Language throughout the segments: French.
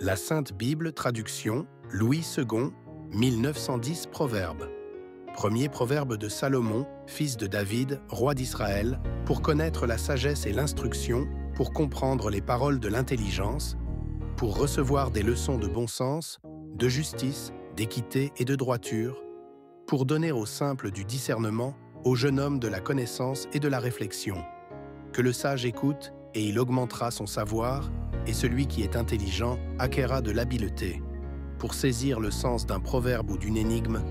La Sainte Bible, traduction, Louis II, 1910 Proverbes. Premier proverbe de Salomon, fils de David, roi d'Israël, pour connaître la sagesse et l'instruction, pour comprendre les paroles de l'intelligence, pour recevoir des leçons de bon sens, de justice, d'équité et de droiture, pour donner aux simples du discernement, au jeune homme de la connaissance et de la réflexion. Que le sage écoute, et il augmentera son savoir, et celui qui est intelligent acquerra de l'habileté. Pour saisir le sens d'un proverbe ou d'une énigme,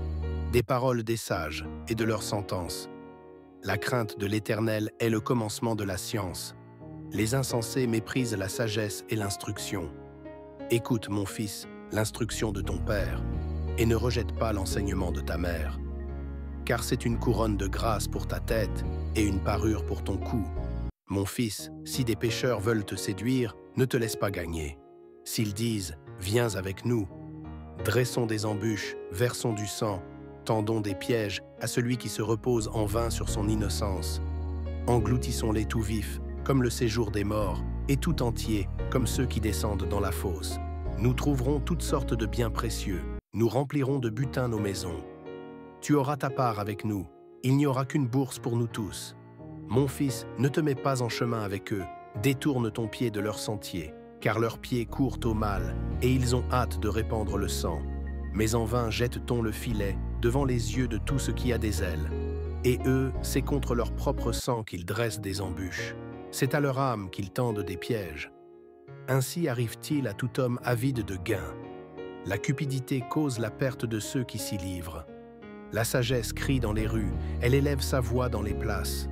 des paroles des sages et de leurs sentences. La crainte de l'Éternel est le commencement de la science. Les insensés méprisent la sagesse et l'instruction. Écoute, mon fils, l'instruction de ton père, et ne rejette pas l'enseignement de ta mère. Car c'est une couronne de grâce pour ta tête et une parure pour ton cou. Mon fils, si des pécheurs veulent te séduire, ne te laisse pas gagner. S'ils disent « Viens avec nous », dressons des embûches, versons du sang, tendons des pièges à celui qui se repose en vain sur son innocence. Engloutissons-les tout vifs, comme le séjour des morts, et tout entier, comme ceux qui descendent dans la fosse. Nous trouverons toutes sortes de biens précieux, nous remplirons de butin nos maisons. Tu auras ta part avec nous, il n'y aura qu'une bourse pour nous tous. Mon fils, ne te mets pas en chemin avec eux, détourne ton pied de leur sentier, car leurs pieds courent au mal, et ils ont hâte de répandre le sang. Mais en vain jette-t-on le filet devant les yeux de tout ce qui a des ailes. Et eux, c'est contre leur propre sang qu'ils dressent des embûches. C'est à leur âme qu'ils tendent des pièges. Ainsi arrive-t-il à tout homme avide de gain. La cupidité cause la perte de ceux qui s'y livrent. La sagesse crie dans les rues, elle élève sa voix dans les places.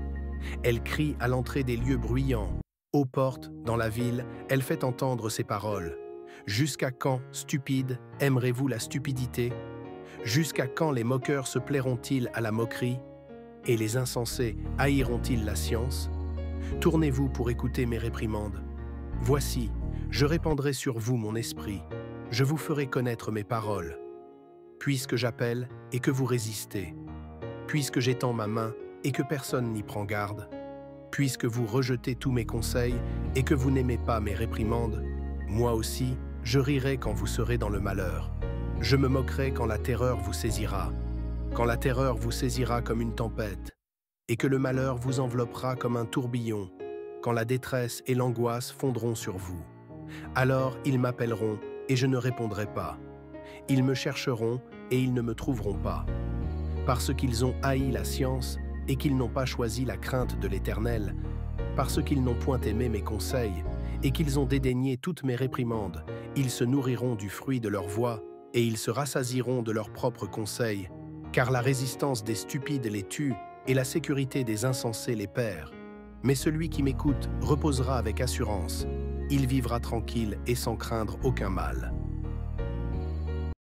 Elle crie à l'entrée des lieux bruyants. Aux portes, dans la ville, elle fait entendre ses paroles. Jusqu'à quand, stupides, aimerez-vous la stupidité? Jusqu'à quand les moqueurs se plairont-ils à la moquerie? Et les insensés haïront-ils la science? Tournez-vous pour écouter mes réprimandes. Voici, je répandrai sur vous mon esprit. Je vous ferai connaître mes paroles. Puisque j'appelle et que vous résistez. Puisque j'étends ma main et que personne n'y prend garde. Puisque vous rejetez tous mes conseils et que vous n'aimez pas mes réprimandes, moi aussi, je rirai quand vous serez dans le malheur. Je me moquerai quand la terreur vous saisira. Quand la terreur vous saisira comme une tempête, et que le malheur vous enveloppera comme un tourbillon, quand la détresse et l'angoisse fondront sur vous. Alors ils m'appelleront et je ne répondrai pas. Ils me chercheront et ils ne me trouveront pas. Parce qu'ils ont haï la science et qu'ils n'ont pas choisi la crainte de l'Éternel, parce qu'ils n'ont point aimé mes conseils et qu'ils ont dédaigné toutes mes réprimandes, ils se nourriront du fruit de leur voix et ils se rassasieront de leurs propres conseils, car la résistance des stupides les tue et la sécurité des insensés les perd. Mais celui qui m'écoute reposera avec assurance. Il vivra tranquille et sans craindre aucun mal.